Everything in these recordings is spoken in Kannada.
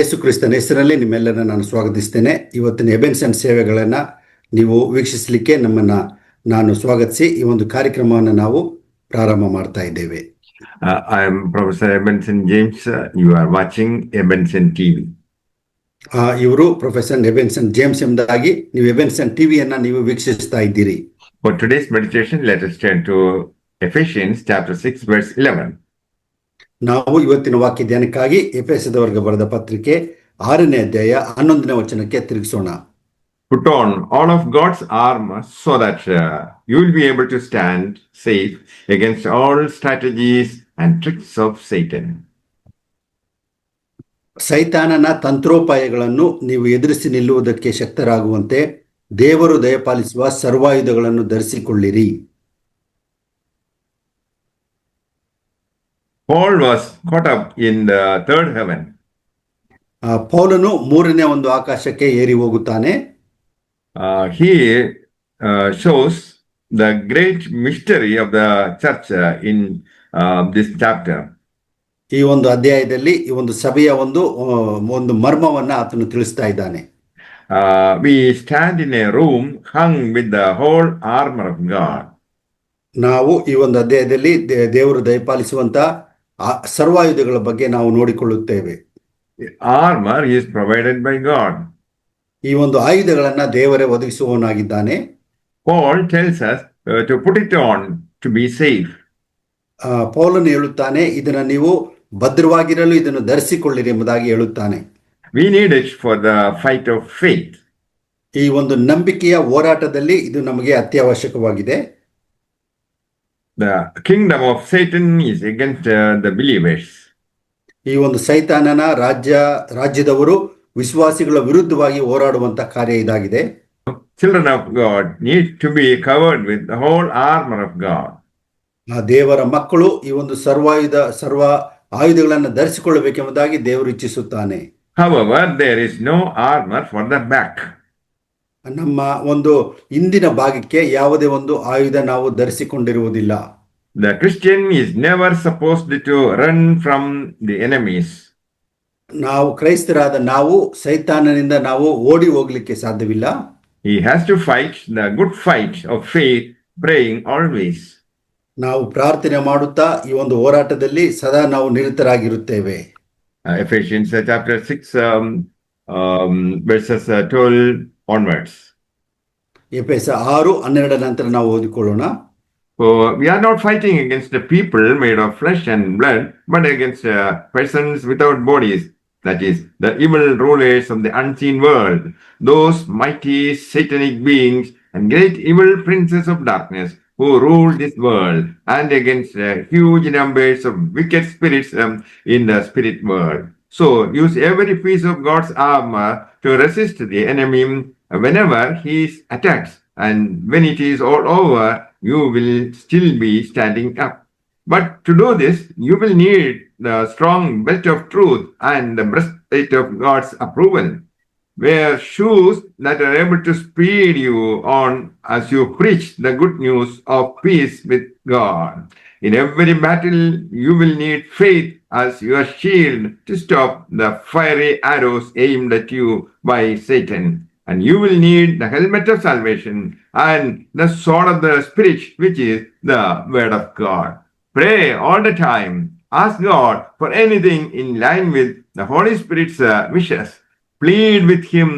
ಯೇಸು ಕ್ರಿಸ್ತನ ಹೆಸರಲ್ಲಿ ನಿಮ್ಮೆಲ್ಲರನ್ನ ನಾನು ಸ್ವಾಗತಿಸ್ತೇನೆ. ಇವತ್ತಿನ ಎಬೆನ್ಸನ್ ಸೇವೆಗಳನ್ನು ನೀವು ವೀಕ್ಷಿಸಲಿಕ್ಕೆ ನಾನು ಸ್ವಾಗತಿಸಿ ಈ ಒಂದು ಕಾರ್ಯಕ್ರಮವನ್ನು ನಾವು ಪ್ರಾರಂಭ ಮಾಡ್ತಾ ಇದ್ದೇವೆ. I am Professor Ebenson James. You are watching Ebenson TV. ಇವರು ಪ್ರೊಫೆಸರ್ ಎಬೆನ್ಸನ್ ಜೇಮ್ಸ್ ಎಂಬುದಾಗಿ ನೀವು ಎಬೆನ್ಸನ್ ಟಿವಿಯನ್ನು ನೀವು ವೀಕ್ಷಿಸ್ತಾ ಇದ್ದೀರಿ. For today's meditation, let us turn to Ephesians chapter 6 verse 11. ನಾವು ಇವತ್ತಿನ ವಾಕ್ಯ ಧ್ಯಾನಕ್ಕಾಗಿ ಎಫೆಸದವರಿಗೆ ಬರೆದ ಪತ್ರಿಕೆ 6ನೇ ಅಧ್ಯಾಯ 11ನೇ ವಚನಕ್ಕೆ ತಿರುಗಿಸೋಣ. Put on all of God's armor so that you will be able to stand safe against all strategies and tricks of Satan. ಸೈತಾನನ ತಂತ್ರೋಪಾಯಗಳನ್ನು ನೀವು ಎದುರಿಸಿ ನಿಲ್ಲುವುದಕ್ಕೆ ಶಕ್ತರಾಗುವಂತೆ ದೇವರು ದಯಪಾಲಿಸುವ ಸರ್ವಾಯುಧಗಳನ್ನು ಧರಿಸಿಕೊಳ್ಳಿರಿ. Paul was caught up in the third heaven. ಪೌಲನು ಮೂರನೇ ಒಂದು ಆಕಾಶಕ್ಕೆ ಏರಿ ಹೋಗುತ್ತಾನೆ. He shows the great mystery of the church in this chapter. ಈ ಒಂದು ಅಧ್ಯಾಯದಲ್ಲಿ ಈ ಒಂದು ಸಭೆಯ ಒಂದು ಮರ್ಮವನ್ನ ಆತನು ತಿಳಿಸ್ತಾ ಇದ್ದಾನೆ. We stand in a room hung with the whole armor of God. ನಾವು ಈ ಒಂದು ಅಧ್ಯಾಯದಲ್ಲಿ ದೇವರು ದಯಪಾಲಿಸುವಂತ ಸರ್ವಾಯುಧಗಳ ಬಗ್ಗೆ ನಾವು ನೋಡಿಕೊಳ್ಳುತ್ತೇವೆ. Armor is provided by God. ಈ ಒಂದು ಆಯುಧಗಳನ್ನ ದೇವರೇ ಒದಗಿಸುವವನಾಗಿದ್ದಾನೆ. Paul tells us to put it on to be safe. ಪೌಲನು ಹೇಳುತ್ತಾನೆ, ಇದನ್ನ ನೀವು ಭದ್ರವಾಗಿರಲು ಇದನ್ನು ಧರಿಸಿಕೊಳ್ಳಿರಿ ಎಂಬುದಾಗಿ ಹೇಳುತ್ತಾನೆ. We need it for the fight of faith. ಈ ಒಂದು ನಂಬಿಕೆಯ ಹೋರಾಟದಲ್ಲಿ ಇದು ನಮಗೆ ಅತ್ಯವಶ್ಯಕವಾಗಿದೆ. The kingdom of Satan is against the believers. ಈ ಒಂದು ಸೈತಾನನ ರಾಜ್ಯದವರು ವಿಶ್ವಾಸಿಗಳ ವಿರುದ್ಧವಾಗಿ ಹೋರಾಡುವಂತ ಕಾರ್ಯ ಇದಾಗಿದೆ. Children of God need to be covered with the whole armor of God. ದೇವರ ಮಕ್ಕಳು ಈ ಒಂದು ಸರ್ವ ಆಯುಧಗಳನ್ನು ಧರಿಸಿಕೊಳ್ಳಬೇಕೆಂಬುದಾಗಿ ದೇವರು ಇಚ್ಛಿಸುತ್ತಾನೆ. However, there is no armor for the back. ನಮ್ಮ ಒಂದು ಹಿಂದಿನ ಭಾಗಕ್ಕೆ ಯಾವುದೇ ಒಂದು ಆಯುಧ ನಾವು ಧರಿಸಿಕೊಂಡಿರುವುದಿಲ್ಲ. The Christian is never supposed to run from the enemies. ನಾವು ಕ್ರೈಸ್ತರಾದ ನಾವು ಸೈತಾನನಿಂದ ನಾವು ಓಡಿ ಹೋಗ್ಲಿಕ್ಕೆ ಸಾಧ್ಯವಿಲ್ಲ. He has to fight the good fight of faith, praying always. ನಾವು ಪ್ರಾರ್ಥನೆ ಮಾಡುತ್ತಾ ಈ ಒಂದು ಹೋರಾಟದಲ್ಲಿ ಸದಾ ನಾವು ನಿರತರಾಗಿರುತ್ತೇವೆ. Ephesians chapter 6 verses 12 onwards. ಎಫೆಸ 6:12 ನಂತರ ನಾವು ಓದಿಕೊಳ್ಳೋಣ. So we are not fighting against the people made of flesh and blood, but against persons without bodies, that is, the evil rulers of the unseen world, those mighty satanic beings and great evil princes of darkness who rule this world, and against huge numbers of wicked spirits in the spirit world. So use every piece of God's armor to resist the enemy whenever he attacks, and when it is all over, you will still be standing up. But to do this, you will need the strong belt of truth and the breastplate of God's approval. Wear shoes that are able to speed you on as you preach the good news of peace with God. In every battle, you will need faith as your shield to stop the fiery arrows aimed at you by Satan. And you will need the helmet of salvation and the sword of the Spirit, which is the word of God. Pray all the time. Ask God for anything in line with the Holy Spirit's wishes. Plead with Him,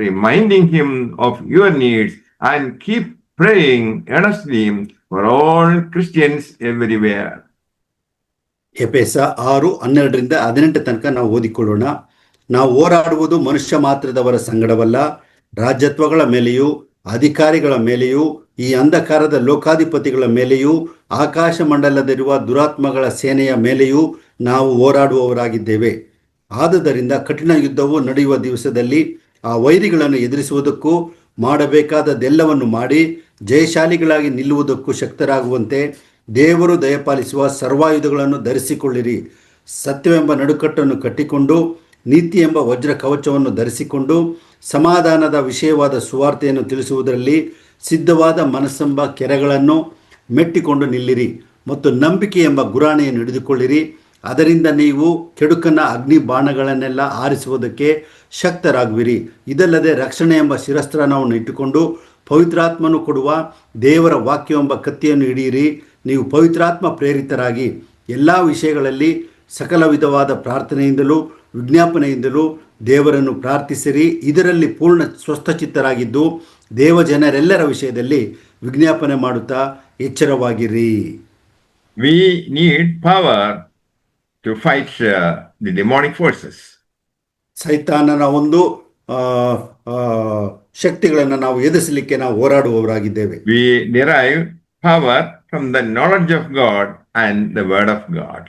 reminding Him of your needs, and keep praying earnestly for all Christians everywhere. ಎಫೆಸ 6:12-18 ತನಕ ನಾವು ಓದಿಕೊಳ್ಳೋಣ. ನಾವು ಹೋರಾಡುವುದು ಮನುಷ್ಯ ಮಾತ್ರದವರ ಸಂಗಡವಲ್ಲ, ರಾಜ್ಯತ್ವಗಳ ಮೇಲೆಯೂ ಅಧಿಕಾರಿಗಳ ಮೇಲೆಯೂ ಈ ಅಂಧಕಾರದ ಲೋಕಾಧಿಪತಿಗಳ ಮೇಲೆಯೂ ಆಕಾಶ ಮಂಡಲದಲ್ಲಿರುವ ದುರಾತ್ಮಗಳ ಸೇನೆಯ ಮೇಲೆಯೂ ನಾವು ಹೋರಾಡುವವರಾಗಿದ್ದೇವೆ. ಆದುದರಿಂದ ಕಠಿಣ ಯುದ್ಧವು ನಡೆಯುವ ದಿವಸದಲ್ಲಿ ಆ ವೈರಿಗಳನ್ನು ಎದುರಿಸುವುದಕ್ಕೂ ಮಾಡಬೇಕಾದದೆಲ್ಲವನ್ನು ಮಾಡಿ ಜಯಶಾಲಿಗಳಾಗಿ ನಿಲ್ಲುವುದಕ್ಕೂ ಶಕ್ತರಾಗುವಂತೆ ದೇವರು ದಯಪಾಲಿಸುವ ಸರ್ವಾಯುಧಗಳನ್ನು ಧರಿಸಿಕೊಳ್ಳಿರಿ. ಸತ್ಯವೆಂಬ ನಡುಕಟ್ಟನ್ನು ಕಟ್ಟಿಕೊಂಡು ನೀತಿ ಎಂಬ ವಜ್ರ ಕವಚವನ್ನು ಧರಿಸಿಕೊಂಡು ಸಮಾಧಾನದ ವಿಷಯವಾದ ಸುವಾರ್ತೆಯನ್ನು ತಿಳಿಸುವುದರಲ್ಲಿ ಸಿದ್ಧವಾದ ಮನಸ್ಸೆಂಬ ಕೆರೆಗಳನ್ನು ಮೆಟ್ಟಿಕೊಂಡು ನಿಲ್ಲಿರಿ ಮತ್ತು ನಂಬಿಕೆ ಎಂಬ ಗುರಾಣಿಯನ್ನು ಹಿಡಿದುಕೊಳ್ಳಿರಿ. ಅದರಿಂದ ನೀವು ಕೆಡುಕನ ಅಗ್ನಿ ಬಾಣಗಳನ್ನೆಲ್ಲ ಆರಿಸುವುದಕ್ಕೆ ಶಕ್ತರಾಗುವಿರಿ. ಇದಲ್ಲದೆ ರಕ್ಷಣೆ ಎಂಬ ಶಿರಸ್ತ್ರಾಣವನ್ನು ಇಟ್ಟುಕೊಂಡು ಪವಿತ್ರಾತ್ಮನು ಕೊಡುವ ದೇವರ ವಾಕ್ಯವೆಂಬ ಕತ್ತಿಯನ್ನು ಹಿಡಿಯಿರಿ. ನೀವು ಪವಿತ್ರಾತ್ಮ ಪ್ರೇರಿತರಾಗಿ ಎಲ್ಲ ವಿಷಯಗಳಲ್ಲಿ ಸಕಲ ವಿಧವಾದ ಪ್ರಾರ್ಥನೆಯಿಂದಲೂ ವಿಜ್ಞಾಪನೆಯಿಂದಲೂ ದೇವರನ್ನು ಪ್ರಾರ್ಥಿಸಿರಿ. ಇದರಲ್ಲಿ ಪೂರ್ಣ ಸ್ವಸ್ಥಚಿತ್ತರಾಗಿದ್ದು ದೇವಜನರೆಲ್ಲರ ವಿಷಯದಲ್ಲಿ ವಿಜ್ಞಾಪನೆ ಮಾಡುತ್ತಾ ಎಚ್ಚರವಾಗಿರಿ. We need power to fight the demonic forces. ಸೈತಾನನ ಒಂದು ಶಕ್ತಿಗಳನ್ನು ನಾವು ಎದುರಿಸಲಿಕ್ಕೆ ನಾವು ಹೋರಾಡುವವರಾಗಿದ್ದೇವೆ. We derive power from the knowledge of God and the word of God.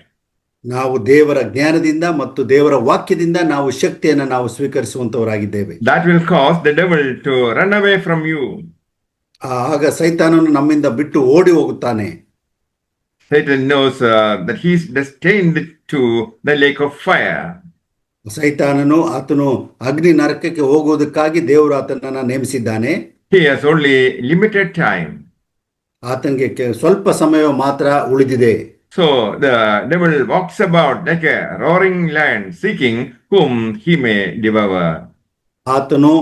ನಾವು ದೇವರ ಜ್ಞಾನದಿಂದ ಮತ್ತು ದೇವರ ವಾಕ್ಯದಿಂದ ನಾವು ಶಕ್ತಿಯನ್ನು ನಾವು ಸ್ವೀಕರಿಸುವಂತವರಾಗಿದ್ದೇವೆ. That will cause the devil to run away from you. ಆಗ ಸೈತಾನನು ನಮ್ಮಿಂದ ಬಿಟ್ಟು ಓಡಿ ಹೋಗುತ್ತಾನೆ. Satan knows that he is destined to the lake of fire. ಸೈತಾನನು ಆತನು ಅಗ್ನಿ ನರಕಕ್ಕೆ ಹೋಗುವುದಕ್ಕಾಗಿ ದೇವರು ಆತನನ್ನು ನೇಮಿಸಿದ್ದಾನೆ. He has only limited time. ಆತನಿಗೆ ಸ್ವಲ್ಪ ಸಮಯ ಮಾತ್ರ ಉಳಿದಿದೆ. So the devil walks about like a roaring lion, seeking whom he may devour. ಆತನು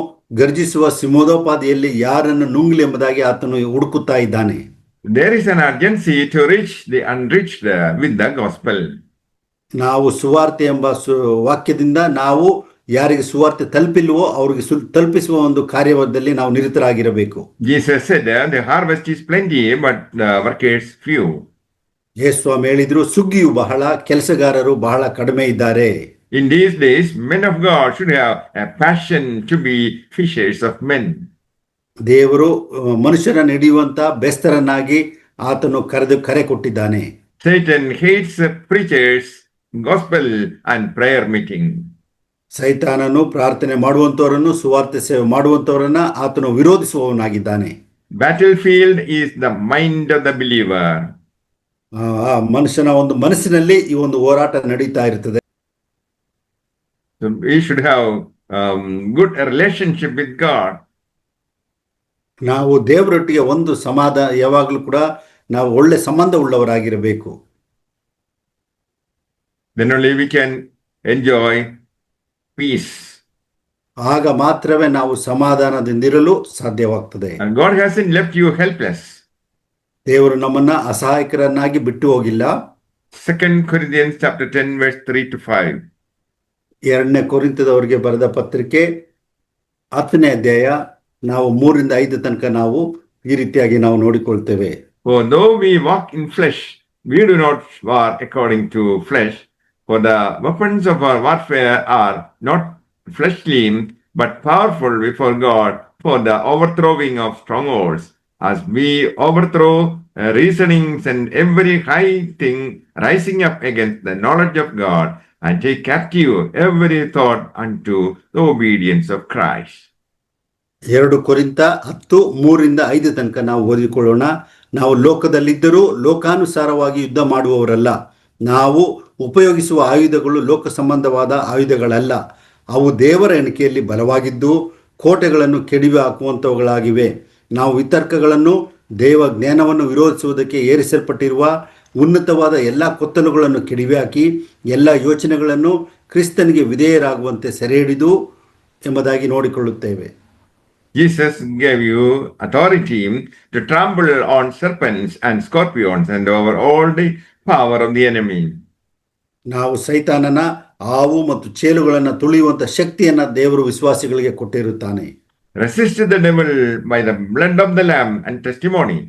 ಗರ್ಜಿಸುವ ಸಿಂಹೋಪೋದಿಯಲ್ಲಿ ಯಾರನ್ನು ನುಂಗಲಿ ಎಂಬುದಾಗಿ ಆತನು ಹುಡುಕುತ್ತಾ ಇದ್ದಾನೆ. There is an urgency to reach the unreached with the gospel. ನಾವು ಸುವಾರ್ತೆ ಎಂಬ ವಾಕ್ಯದಿಂದ ನಾವು ಯಾರಿಗೆ ಸುವಾರ್ತೆ ತಲುಪಿಲ್ವೋ ಅವರಿಗೆ ತಲುಪಿಸುವ ಒಂದು ಕಾರ್ಯದಲ್ಲಿ ನಾವು ನಿರತರಾಗಿರಬೇಕು. Jesus said, the harvest is plenty, but the workers few. ಯೇಸುಸ್ವಾಮಿ ಹೇಳಿದ್ರು, ಸುಗ್ಗಿಯು ಬಹಳ, ಕೆಲಸಗಾರರು ಬಹಳ ಕಡಿಮೆ ಇದ್ದಾರೆ. In these days, men of God should have a passion to be fishers of men. ದೇವರು ಮನುಷ್ಯರನ್ನು ಹಿಡಿಯುವಂತ ಬೆಸ್ತರನ್ನಾಗಿ ಆತನು ಕರೆ ಕೊಟ್ಟಿದ್ದಾನೆ. Satan hates preachers, gospel and prayer meeting. ಸೈತಾನನು ಪ್ರಾರ್ಥನೆ ಮಾಡುವಂತವರನ್ನು ಸುವಾರ್ತೆ ಸೇವೆ ಮಾಡುವಂತವರನ್ನ ಆತನು ವಿರೋಧಿಸುವವನಾಗಿದ್ದಾನೆ. Battlefield is the mind of the believer. ಮನುಷ್ಯನ ಒಂದು ಮನಸ್ಸಿನಲ್ಲಿ ಈ ಒಂದು ಹೋರಾಟ ನಡೀತಾ ಇರ್ತದೆ. So we should have good relationship with God. ನಾವು ದೇವರೊಟ್ಟಿಗೆ ಒಂದು ಯಾವಾಗಲೂ ಕೂಡ ನಾವು ಒಳ್ಳೆ ಸಂಬಂಧ ಉಳ್ಳವರಾಗಿರಬೇಕು. Then only we can enjoy peace. ಆಗ ಮಾತ್ರವೇ ನಾವು ಸಮಾಧಾನದಿಂದಿರಲು ಸಾಧ್ಯವಾಗ್ತದೆ. And God hasn't left you helpless. ದೇವರು ನಮ್ಮನ್ನ ಅಸಹಾಯಕರನ್ನಾಗಿ ಬಿಟ್ಟು ಹೋಗಿಲ್ಲ. 2 Corinthians chapter 10 verse 3 to 5. 2 ಕೊರಿಂಥದವರಿಗೆ ಬರೆದ ಪತ್ರಿಕೆ 10ನೇ ಅಧ್ಯಾಯ ನಾವು 3ರಿಂದ 5 ತನಕ ನಾವು ಈ ರೀತಿಯಾಗಿ ನಾವು ನೋಡಿಕೊಳ್ತೇವೆ. For though we walk in flesh, we do not war according to flesh. For the weapons of our warfare are not fleshly, but powerful before God for the overthrowing of strongholds. As we overthrow reasonings and every high thing rising up against the knowledge of God, and take captive every thought unto the obedience of Christ. 2 ಕೊರಿಂಥ 10:3ರಿಂದ 5 ತನಕ ನಾವು ಓದಿಕೊಳ್ಳೋಣ. ನಾವು ಲೋಕದಲ್ಲಿದ್ದರೂ ಲೋಕಾನುಸಾರವಾಗಿ ಯುದ್ಧ ಮಾಡುವವರಲ್ಲ. ನಾವು ಉಪಯೋಗಿಸುವ ಆಯುಧಗಳು ಲೋಕ ಸಂಬಂಧವಾದ ಆಯುಧಗಳಲ್ಲ. ಅವು ದೇವರ ಎಣಿಕೆಯಲ್ಲಿ ಬಲವಾಗಿದ್ದು ಕೋಟೆಗಳನ್ನು ಕೆಡವಿ ಹಾಕುವಂಥವುಗಳಾಗಿವೆ. ನಾವು ವಿತರ್ಕಗಳನ್ನು ದೇವ ಜ್ಞಾನವನ್ನು ವಿರೋಧಿಸುವುದಕ್ಕೆ ಏರಿಸಲ್ಪಟ್ಟಿರುವ ಉನ್ನತವಾದ ಎಲ್ಲ ಕೊತ್ತಲುಗಳನ್ನು ಕೆಡವಿ ಹಾಕಿ ಎಲ್ಲ ಯೋಚನೆಗಳನ್ನು ಕ್ರಿಸ್ತನಿಗೆ ವಿಧೇಯರಾಗುವಂತೆ ಸೆರೆ ಹಿಡಿದು ಎಂಬುದಾಗಿ ನೋಡಿಕೊಳ್ಳುತ್ತೇವೆ. Jesus gave you authority to trample on serpents and scorpions and over all the power of the enemy. ನಾವು ಸೈತಾನನ ಹಾವು ಮತ್ತು ಚೇಳುಗಳನ್ನು ತುಳಿಯುವಂತ ಶಕ್ತಿಯನ್ನ ದೇವರು ವಿಶ್ವಾಸಿಗಳಿಗೆ ಕೊಟ್ಟಿರುತ್ತಾನೆ. Resist the devil by the blood of the Lamb and testimony.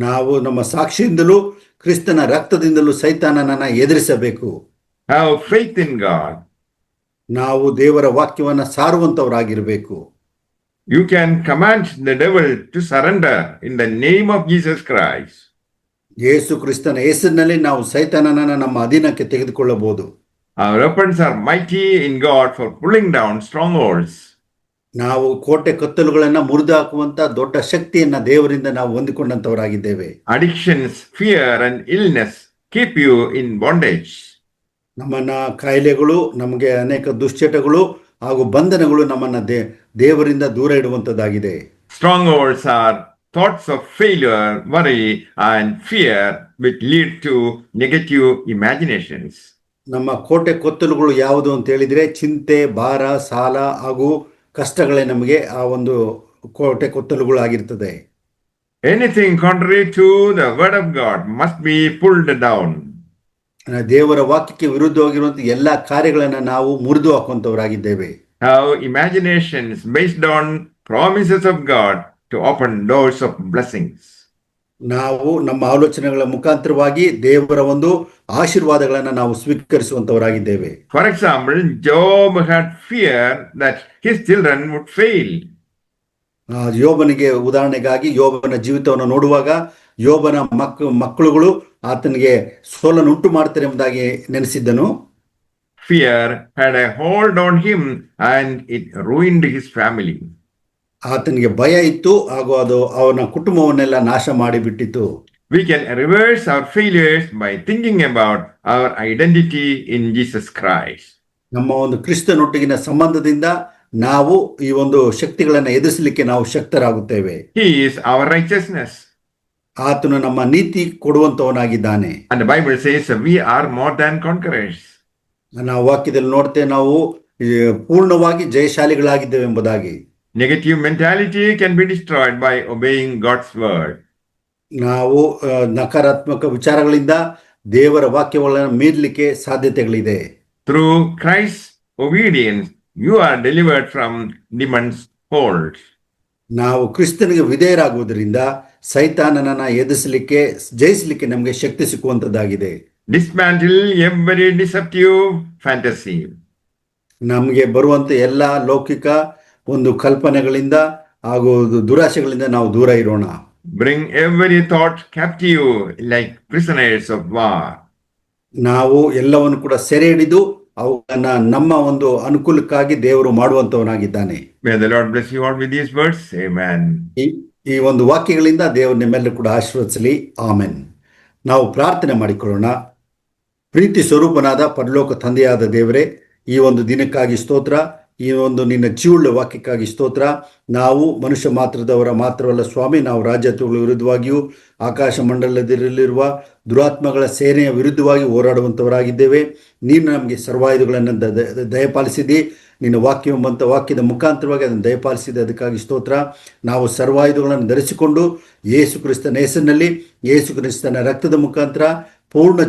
ನಾವು ನಮ್ಮ ಸಾಕ್ಷಿಯಿಂದಲೂ ಕ್ರಿಸ್ತನ ರಕ್ತದಿಂದಲೂ ಸೈತಾನನನ್ನ ಎದುರಿಸಬೇಕು. Have faith in God. ನಾವು ದೇವರ ವಾಕ್ಯವನ್ನ ಸಾರುವಂತವರಾಗಿರಬೇಕು. You can command the devil to surrender in the name of Jesus Christ. ಯೇಸು ಕ್ರಿಸ್ತನ ಹೆಸರಿನಲ್ಲಿ ನಾವು ಸೈತಾನನನ್ನ ನಮ್ಮ ಅಧೀನಕ್ಕೆ ತೆಗೆದುಕೊಳ್ಳಬಹುದು. Our weapons are mighty in God for pulling down strongholds. ನಾವು ಕೋಟೆ ಕತ್ತಲುಗಳನ್ನ ಮುರಿದು ಹಾಕುವಂತ ದೊಡ್ಡ ಶಕ್ತಿಯನ್ನ ದೇವರಿಂದ ನಾವು ಹೊಂದಿಕೊಂಡಂತವರಾಗಿದ್ದೇವೆ. Addictions, fear and illness keep you in bondage. ನಮ್ಮನ್ನ ಕಾಯಿಲೆಗಳು, ನಮಗೆ ಅನೇಕ ದುಶ್ಚಟಗಳು ಹಾಗೂ ಬಂಧನಗಳು ನಮ್ಮನ್ನ ದೇವರಿಂದ ದೂರ ಇಡುವಂತದ್ದಾಗಿದೆ. Strongholds are thoughts of failure, worry, and fear which lead to negative imaginations. ನಮ್ಮ ಕೋಟೆ ಕೊತ್ತಲುಗಳು ಯಾವುದು ಅಂತ ಹೇಳಿದ್ರೆ ಚಿಂತೆ, ಭಾರ, ಸಾಲ ಹಾಗೂ ಕಷ್ಟಗಳೇ ನಮಗೆ ಆ ಒಂದು ಕೋಟೆ ಕೊತ್ತಲುಗಳು ಆಗಿರ್ತದೆ. Anything contrary to the word of God must be pulled down. ದೇವರ ವಾಕ್ಯಕ್ಕೆ ವಿರುದ್ಧವಾಗಿರುವಂತಹ ಎಲ್ಲಾ ಕಾರ್ಯಗಳನ್ನ ನಾವು ಮುರಿದು ಹಾಕುವಂತವರಾಗಿದ್ದೇವೆ. How imaginations based on promises of God to open doors of blessings. ನಾವು ನಮ್ಮ ಆಲೋಚನೆಗಳ ಮುಖಾಂತರವಾಗಿ ದೇವರ ಒಂದು ಆಶೀರ್ವಾದಗಳನ್ನ ನಾವು ಸ್ವೀಕರಿಸುವಂತವರಾಗಿದ್ದೇವೆ. For example, Job had fear that his children would fail. ಯೋಬನಿಗೆ ಉದಾಹರಣೆಗಾಗಿ ಯೋಬನ ಜೀವಿತವನ್ನು ನೋಡುವಾಗ ಯೋಬನ ಮಕ್ಕಳುಗಳು ಆತನಿಗೆ ಸೋಲನ್ನು ಉಂಟು ಮಾಡ್ತಾರೆ ಎಂಬುದಾಗಿ ನೆನೆಸಿದ್ದನು. Fear had a hold on him and it ruined his family. ಆತನಿಗೆ ಭಯ ಇತ್ತು ಹಾಗೂ ಅದು ಅವನ ಕುಟುಂಬವನ್ನೆಲ್ಲ ನಾಶ ಮಾಡಿಬಿಟ್ಟಿತು. We can reverse our failures by thinking about our identity in Jesus Christ. ನಮ್ಮ ಒಂದು ಕ್ರಿಸ್ತನೊಟ್ಟಿಗಿನ ಸಂಬಂಧದಿಂದ ನಾವು ಈ ಒಂದು ಶಕ್ತಿಗಳನ್ನು ಎದುರಿಸಲಿಕ್ಕೆ ನಾವು ಶಕ್ತರಾಗುತ್ತೇವೆ. He is our righteousness. ಆತನು ನಮ್ಮ ನೀತಿ ಕೊಡುವಂತವನಾಗಿದ್ದಾನೆ. And the Bible says we are more than conquerors. ನಾವು ವಾಕ್ಯದಲ್ಲಿ ನೋಡ್ತೇವೆ ನಾವು ಪೂರ್ಣವಾಗಿ ಜಯಶಾಲಿಗಳಾಗಿದ್ದೇವೆ ಎಂಬುದಾಗಿ. Negative mentality can be destroyed by obeying God's word. ನಾವು ನಕಾರಾತ್ಮಕ ವಿಚಾರಗಳಿಂದ ದೇವರ ವಾಕ್ಯಗಳನ್ನು ಮೀರಲಿಕ್ಕೆ ಸಾಧ್ಯತೆಗಳಿದೆ. Through Christ's obedience, you are delivered from demons' holds. ನಾವು ಕ್ರಿಸ್ತನಿಗೆ ವಿಧೇಯರಾಗುವುದರಿಂದ ಸೈತಾನನನ್ನ ಎದುರಿಸಲಿಕ್ಕೆ ಜಯಿಸಲಿಕ್ಕೆ ನಮಗೆ ಶಕ್ತಿ ಸಿಕ್ಕುವಂತದ್ದಾಗಿದೆ. Dismantle every deceptive fantasy. ನಮಗೆ ಬರುವಂತ ಎಲ್ಲಾ ಲೌಕಿಕ ಒಂದು ಕಲ್ಪನೆಗಳಿಂದ ಹಾಗೂ ದುರಾಶೆಗಳಿಂದ ನಾವು ದೂರ ಇರೋಣ. Bring every thought captive like prisoners of war. ನಾವು ಎಲ್ಲವನ್ನು ಕೂಡ ಸೆರೆ ಹಿಡಿದು ಅವುಗಳನ್ನ ನಮ್ಮ ಒಂದು ಅನುಕೂಲಕ್ಕಾಗಿ ದೇವರು ಮಾಡುವಂತವನಾಗಿದ್ದಾನೆ. May the Lord bless you all with these words. Amen. ಈ ಒಂದು ವಾಕ್ಯಗಳಿಂದ ದೇವರು ನಿಮ್ಮೆಲ್ಲರೂ ಕೂಡ ಆಶೀರ್ವದಿಸಲಿ. ಆಮೆನ್. ನಾವು ಪ್ರಾರ್ಥನೆ ಮಾಡಿಕೊಳ್ಳೋಣ. ಪ್ರೀತಿ ಸ್ವರೂಪನಾದ ಪರಲೋಕ ತಂದೆಯಾದ ದೇವರೇ, ಈ ಒಂದು ದಿನಕ್ಕಾಗಿ ಸ್ತೋತ್ರ. ಈ ಒಂದು ನಿನ್ನ ಜೀವಳ ವಾಕ್ಯಕ್ಕಾಗಿ ಸ್ತೋತ್ರ. ನಾವು ಮನುಷ್ಯ ಮಾತ್ರವಲ್ಲ ಸ್ವಾಮಿ, ನಾವು ರಾಜ್ಯತ್ವಗಳ ವಿರುದ್ಧವಾಗಿಯೂ ಆಕಾಶ ಮಂಡಲದಲ್ಲಿರುವ ದುರಾತ್ಮಗಳ ಸೇನೆಯ ವಿರುದ್ಧವಾಗಿ ಹೋರಾಡುವಂಥವರಾಗಿದ್ದೇವೆ. ನೀನು ನಮಗೆ ಸರ್ವಾಯುಧಗಳನ್ನು ದಯಪಾಲಿಸಿದಿ. ನಿನ್ನ ವಾಕ್ಯದ ಮುಖಾಂತರವಾಗಿ ಅದನ್ನು ದಯಪಾಲಿಸಿದೆ, ಅದಕ್ಕಾಗಿ ಸ್ತೋತ್ರ. ನಾವು ಸರ್ವಾಯುಧಗಳನ್ನು ಧರಿಸಿಕೊಂಡು ಯೇಸು ಕ್ರಿಸ್ತನ ಹೆಸರಿನಲ್ಲಿ, ಯೇಸು ಕ್ರಿಸ್ತನ ರಕ್ತದ ಮುಖಾಂತರ ಪೂರ್ಣ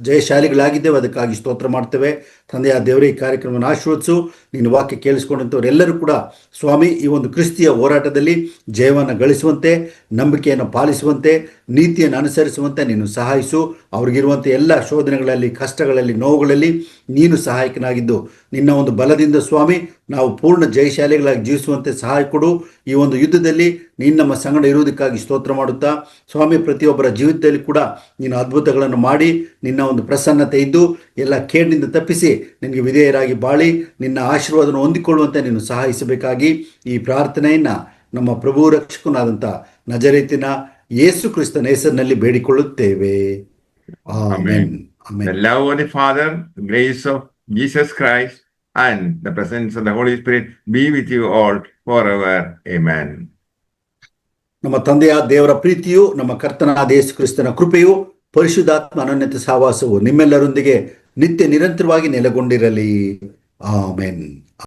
ಜಯಶಾಲಿಗಳಾಗಿದ್ದೇವೆ, ಅದಕ್ಕಾಗಿ ಸ್ತೋತ್ರ ಮಾಡ್ತೇವೆ. ತಂದೆಯ ದೇವರೇ, ಈ ಕಾರ್ಯಕ್ರಮವನ್ನು ಆಶೀರ್ವದಿಸು. ನಿನ್ನ ವಾಕ್ಯ ಕೇಳಿಸಿಕೊಂಡಂಥವರೆಲ್ಲರೂ ಕೂಡ ಸ್ವಾಮಿ ಈ ಒಂದು ಕ್ರಿಸ್ತಿಯ ಹೋರಾಟದಲ್ಲಿ ಜಯವನ್ನು ಗಳಿಸುವಂತೆ, ನಂಬಿಕೆಯನ್ನು ಪಾಲಿಸುವಂತೆ, ನೀತಿಯನ್ನು ಅನುಸರಿಸುವಂತೆ ನೀನು ಸಹಾಯಿಸು. ಅವ್ರಿಗಿರುವಂಥ ಎಲ್ಲ ಶೋಧನೆಗಳಲ್ಲಿ, ಕಷ್ಟಗಳಲ್ಲಿ, ನೋವುಗಳಲ್ಲಿ ನೀನು ಸಹಾಯಕನಾಗಿದ್ದು ನಿನ್ನ ಒಂದು ಬಲದಿಂದ ಸ್ವಾಮಿ ನಾವು ಪೂರ್ಣ ಜಯಶಾಲಿಗಳಾಗಿ ಜೀವಿಸುವಂತೆ ಸಹಾಯ ಕೊಡು. ಈ ಒಂದು ಯುದ್ಧದಲ್ಲಿ ನೀನು ನಮ್ಮ ಸಂಗಡ ಇರುವುದಕ್ಕಾಗಿ ಸ್ತೋತ್ರ ಮಾಡುತ್ತಾ ಸ್ವಾಮಿ, ಪ್ರತಿಯೊಬ್ಬರ ಜೀವಿತದಲ್ಲಿ ಕೂಡ ನೀನು ಅದ್ಭುತಗಳನ್ನು ಮಾಡಿ ನಿನ್ನ ಒಂದು ಪ್ರಸನ್ನತೆ ಇದ್ದು ಎಲ್ಲ ಕೇಡಿನಿಂದ ತಪ್ಪಿಸಿ ನಿನಗೆ ವಿಧೇಯರಾಗಿ ಬಾಳಿ ನಿನ್ನ ಆಶೀರ್ವಾದವನ್ನು ಹೊಂದಿಕೊಳ್ಳುವಂತೆ ನೀನು ಸಹಾಯಿಸಬೇಕಾಗಿ ಈ ಪ್ರಾರ್ಥನೆಯನ್ನು ನಮ್ಮ ಪ್ರಭು ರಕ್ಷಕನಾದಂಥ ನಜರೇತಿನ ಯೇಸು ಕ್ರಿಸ್ತನ ಹೆಸರಿನಲ್ಲಿ ಬೇಡಿಕೊಳ್ಳುತ್ತೇವೆ. Amen. The love of the Father, the grace of Jesus Christ, and the presence of the Holy Spirit be with you all forever. Amen. ನಮ್ಮ ತಂದೆಯ ದೇವರ ಪ್ರೀತಿಯು, ನಮ್ಮ ಕರ್ತನಾದ ಯೇಸು ಕ್ರಿಸ್ತನ ಕೃಪೆಯು, ಪರಿಶುದ್ಧಾತ್ಮ ಅನನ್ಯತೆ ಸಹವಾಸವು ನಿಮ್ಮೆಲ್ಲರೊಂದಿಗೆ ನಿತ್ಯ ನಿರಂತರವಾಗಿ ನೆಲೆಗೊಂಡಿರಲಿ. ಆಮೆನ್.